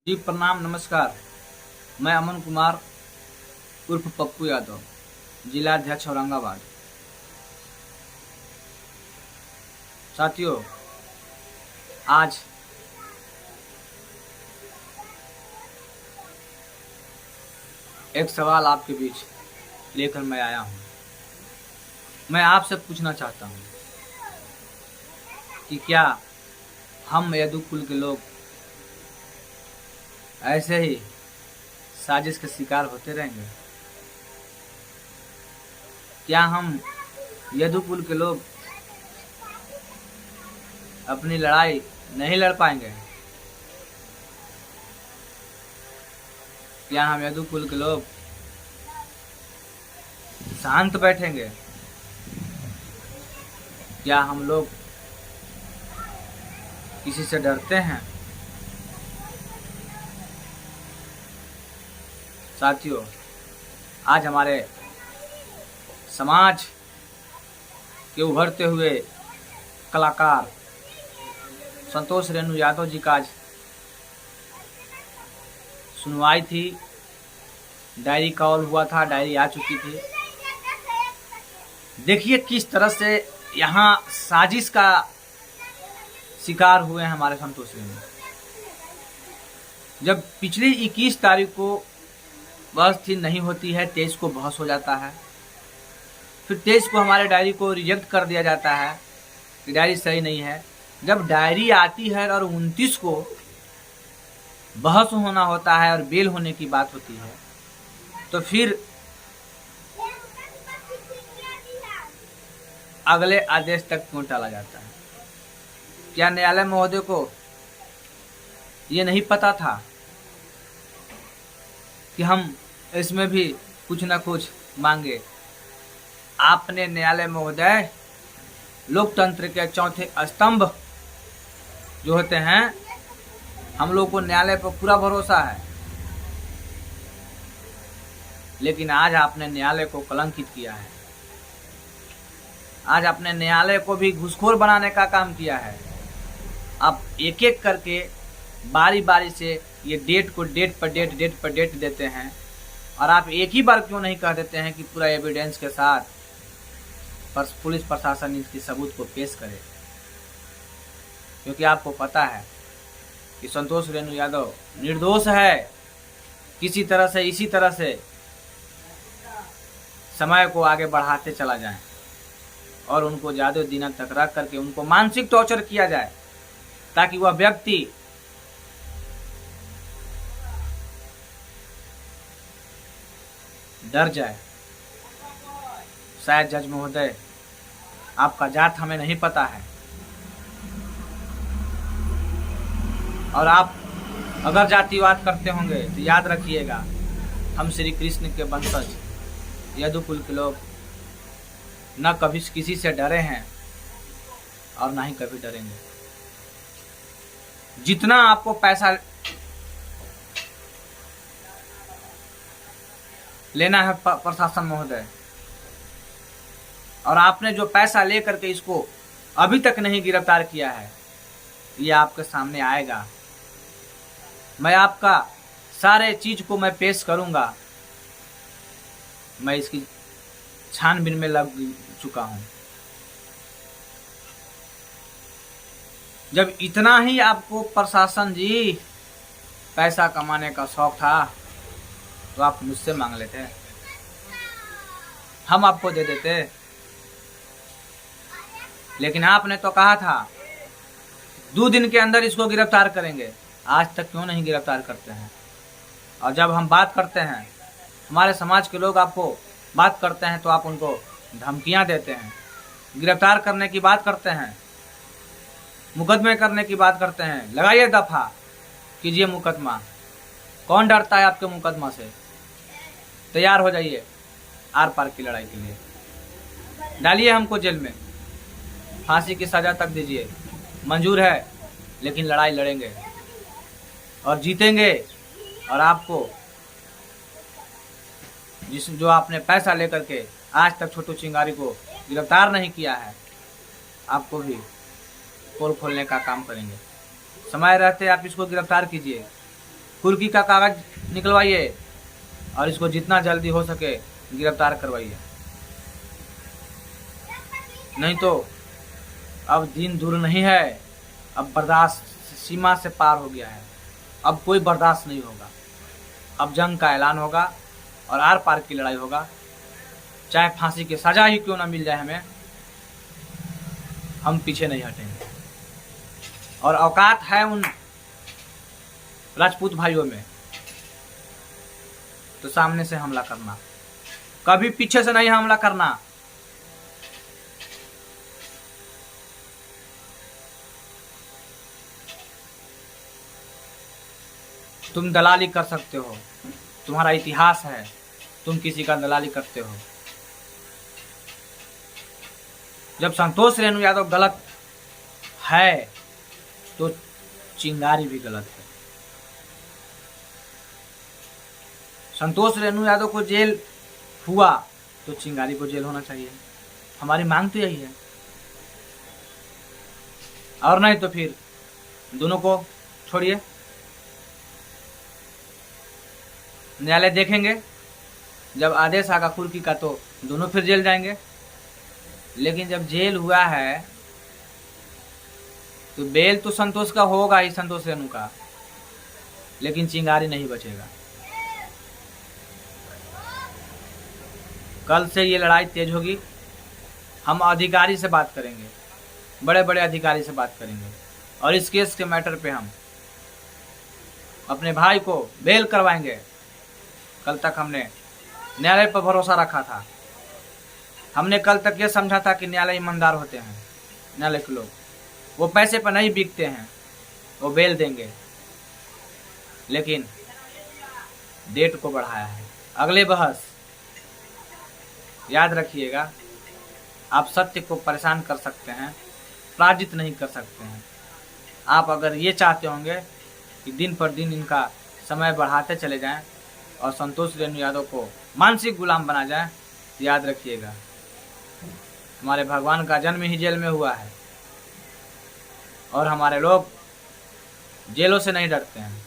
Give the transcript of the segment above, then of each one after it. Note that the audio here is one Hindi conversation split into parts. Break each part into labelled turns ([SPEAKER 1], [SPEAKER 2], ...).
[SPEAKER 1] जी प्रणाम नमस्कार। मैं अमन कुमार उर्फ पप्पू यादव, जिला अध्यक्ष औरंगाबाद। साथियों, आज एक सवाल आपके बीच लेकर मैं आया हूँ। मैं आपसे पूछना चाहता हूँ कि क्या हम यदु कुल के लोग ऐसे ही साजिश के शिकार होते रहेंगे? क्या हम यदु कुल के लोग अपनी लड़ाई नहीं लड़ पाएंगे? क्या हम यदु कुल के लोग शांत बैठेंगे? क्या हम लोग किसी से डरते हैं? साथियों, आज हमारे समाज के उभरते हुए कलाकार संतोष रेणु यादव जी का आज सुनवाई थी। डायरी कॉल हुआ था, डायरी आ चुकी थी। देखिए किस तरह से यहाँ साजिश का शिकार हुए हैं हमारे संतोष रेणु। जब पिछली 21 तारीख को बहस थी, नहीं होती है, 23 को बहस हो जाता है। फिर 23 को हमारे डायरी को रिजेक्ट कर दिया जाता है कि डायरी सही नहीं है। जब डायरी आती है और 29 को बहस होना होता है और बेल होने की बात होती है, तो फिर अगले आदेश तक क्यों टाला जाता है? क्या न्यायालय महोदय को ये नहीं पता था कि हम इसमें भी कुछ न कुछ मांगे? आपने न्यायालय महोदय, लोकतंत्र के चौथे स्तंभ जो होते हैं, हम लोग को न्यायालय पर पूरा भरोसा है, लेकिन आज आपने न्यायालय को कलंकित किया है। आज आपने न्यायालय को भी घूसखोर बनाने का काम किया है। आप एक एक करके बारी बारी से ये डेट को डेट पर डेट देते हैं, और आप एक ही बार क्यों नहीं कह देते हैं कि पूरा एविडेंस के साथ पुलिस प्रशासन इसकी सबूत को पेश करे? क्योंकि आपको पता है कि संतोष रेणु यादव निर्दोष है। किसी तरह से, इसी तरह से समय को आगे बढ़ाते चला जाए और उनको ज्यादा दिनों तक रख करके उनको मानसिक टॉर्चर किया जाए, ताकि वह व्यक्ति डर जाए। शायद जज महोदय, आपका जात हमें नहीं पता है, और आप अगर जातिवाद करते होंगे तो याद रखिएगा, हम श्री कृष्ण के वंशज यदु कुल के लोग न कभी किसी से डरे हैं और न ही कभी डरेंगे। जितना आपको पैसा लेना है प्रशासन महोदय, और आपने जो पैसा लेकर के इसको अभी तक नहीं गिरफ्तार किया है, ये आपके सामने आएगा। मैं आपका सारे चीज को मैं पेश करूंगा। मैं इसकी छानबीन में लग चुका हूं। जब इतना ही आपको प्रशासन जी पैसा कमाने का शौक था, तो आप मुझसे मांग लेते, हम आपको दे देते। लेकिन आपने तो कहा था 2 दिन के अंदर इसको गिरफ्तार करेंगे। आज तक क्यों नहीं गिरफ्तार करते हैं? और जब हम बात करते हैं, हमारे समाज के लोग आपको बात करते हैं, तो आप उनको धमकियां देते हैं, गिरफ्तार करने की बात करते हैं, मुकदमे करने की बात करते हैं। लगाइए दफा, कीजिए मुकदमा। कौन डरता है आपके मुकदमा से? तैयार हो जाइए आर पार की लड़ाई के लिए। डालिए हमको जेल में, फांसी की सजा तक दीजिए, मंजूर है। लेकिन लड़ाई लड़ेंगे और जीतेंगे। और आपको जो आपने पैसा लेकर के आज तक छोटू चिंगारी को गिरफ्तार नहीं किया है, आपको भी पोल खोलने का काम करेंगे। समय रहते आप इसको गिरफ्तार कीजिए। कुर्की का कागज निकलवाइए और इसको जितना जल्दी हो सके गिरफ्तार करवाइए, नहीं तो अब दिन दूर नहीं है, अब बर्दाश्त सीमा से पार हो गया है, अब कोई बर्दाश्त नहीं होगा। अब जंग का ऐलान होगा और आर पार की लड़ाई होगा, चाहे फांसी की सजा ही क्यों ना मिल जाए हमें, हम पीछे नहीं हटेंगे। और औकात है उन राजपूत भाइयों में तो सामने से हमला करना, कभी पीछे से नहीं हमला करना। तुम दलाली कर सकते हो, तुम्हारा इतिहास है, तुम किसी का दलाली करते हो। जब संतोष रेणु यादव गलत है तो चिंगारी भी गलत है। संतोष रेणु यादव को जेल हुआ तो चिंगारी को जेल होना चाहिए, हमारी मांग तो यही है। और नहीं तो फिर दोनों को छोड़िए, न्यायालय देखेंगे, जब आदेश आगा कुर्की का तो दोनों फिर जेल जाएंगे। लेकिन जब जेल हुआ है तो बेल तो संतोष का होगा ही, संतोष रेणु का, लेकिन चिंगारी नहीं बचेगा। कल से ये लड़ाई तेज होगी। हम अधिकारी से बात करेंगे, बड़े बड़े अधिकारी से बात करेंगे और इस केस के मैटर पे हम अपने भाई को बेल करवाएंगे। कल तक हमने न्यायालय पर भरोसा रखा था, हमने कल तक ये समझा था कि न्यायालय ईमानदार होते हैं, न्यायालय के लोग वो पैसे पर नहीं बिकते हैं, वो बेल देंगे। लेकिन डेट को बढ़ाया है, अगले बहस। याद रखिएगा, आप सत्य को परेशान कर सकते हैं, पराजित नहीं कर सकते हैं। आप अगर ये चाहते होंगे कि दिन पर दिन इनका समय बढ़ाते चले जाएं और संतोष रेणु यादव को मानसिक गुलाम बना जाए, तो याद रखिएगा हमारे भगवान का जन्म ही जेल में हुआ है और हमारे लोग जेलों से नहीं डरते हैं,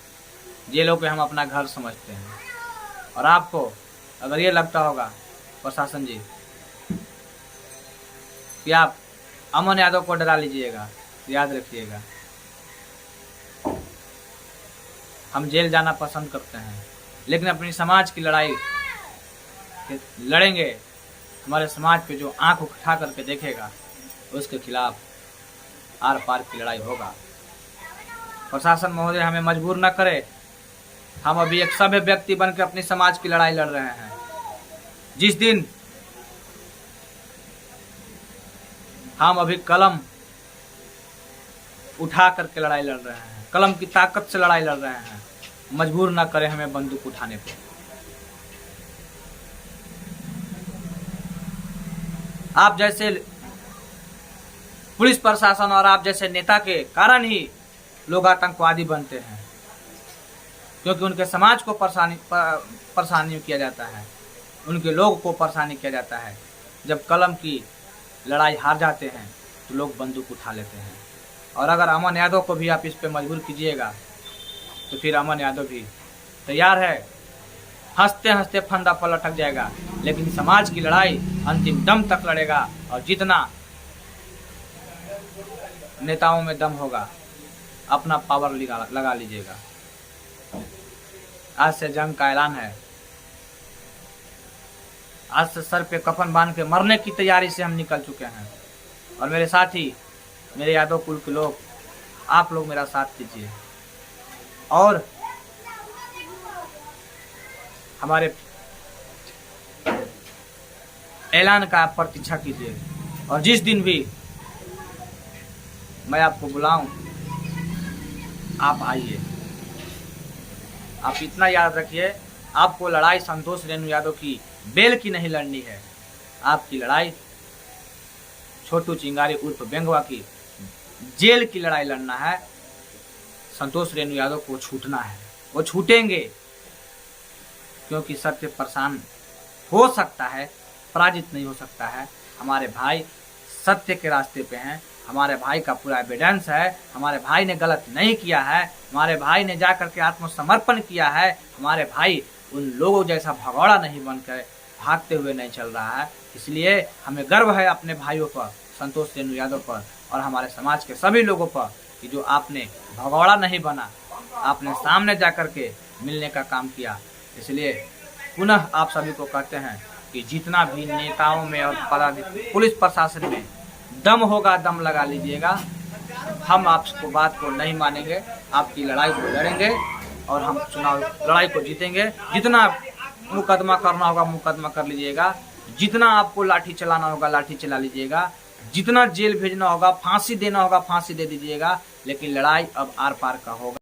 [SPEAKER 1] जेलों को हम अपना घर समझते हैं। और आपको अगर ये लगता होगा प्रशासन जी कि आप अमन यादव को डरा लीजिएगा, तो याद रखिएगा हम जेल जाना पसंद करते हैं, लेकिन अपनी समाज की लड़ाई लड़ेंगे। हमारे समाज पे जो आंख उठा करके देखेगा उसके खिलाफ आर पार की लड़ाई होगा। प्रशासन महोदय हमें मजबूर न करे, हम अभी एक सभ्य व्यक्ति बनकर अपनी समाज की लड़ाई लड़ रहे हैं। जिस दिन हम अभी कलम उठा करके लड़ाई लड़ रहे हैं, कलम की ताकत से लड़ाई लड़ रहे हैं, मजबूर ना करें हमें बंदूक उठाने पे। आप जैसे पुलिस प्रशासन और आप जैसे नेता के कारण ही लोग आतंकवादी बनते हैं, क्योंकि उनके समाज को परेशानी किया जाता है, उनके लोग को परेशानी किया जाता है। जब कलम की लड़ाई हार जाते हैं तो लोग बंदूक उठा लेते हैं। और अगर अमन यादव को भी आप इस पे मजबूर कीजिएगा तो फिर अमन यादव भी तैयार है, हंसते हंसते फंदा पर लटक जाएगा, लेकिन समाज की लड़ाई अंतिम दम तक लड़ेगा। और जितना नेताओं में दम होगा अपना पावर लगा लीजिएगा। आज से जंग का ऐलान है, आज से सर पे कफन बांध के मरने की तैयारी से हम निकल चुके हैं। और मेरे साथी, मेरे यादव कुल के लोग, आप लोग मेरा साथ दीजिए और हमारे ऐलान का प्रतीक्षा कीजिए। और जिस दिन भी मैं आपको बुलाऊं आप आइए। आप इतना याद रखिए, आपको लड़ाई संतोष रेणु यादव की बेल की नहीं लड़नी है, आपकी लड़ाई छोटू चिंगारी उर्फ बेंगवा की जेल की लड़ाई लड़ना है। संतोष रेणु यादव को छूटना है, वो छूटेंगे, क्योंकि सत्य परेशान हो सकता है, पराजित नहीं हो सकता है। हमारे भाई सत्य के रास्ते पे हैं, हमारे भाई का पूरा एविडेंस है, हमारे भाई ने गलत नहीं किया है, हमारे भाई ने जा करके आत्मसमर्पण किया है, हमारे भाई उन लोगों जैसा भगौड़ा नहीं बनकर भागते हुए नहीं चल रहा है। इसलिए हमें गर्व है अपने भाइयों पर, संतोष रेणु यादव पर और हमारे समाज के सभी लोगों पर कि जो आपने भगौड़ा नहीं बना, आपने सामने जा करके मिलने का काम किया। इसलिए पुनः आप सभी को कहते हैं कि जितना भी नेताओं में और पुलिस प्रशासन में दम होगा दम लगा लीजिएगा। हम आपको बात को नहीं मानेंगे, आपकी लड़ाई को लड़ेंगे और हम चुनाव लड़ाई को जीतेंगे। जितना मुकदमा करना होगा मुकदमा कर लीजिएगा, जितना आपको लाठी चलाना होगा लाठी चला लीजिएगा, जितना जेल भेजना होगा, फांसी देना होगा फांसी दे दीजिएगा, लेकिन लड़ाई अब आर पार का होगा।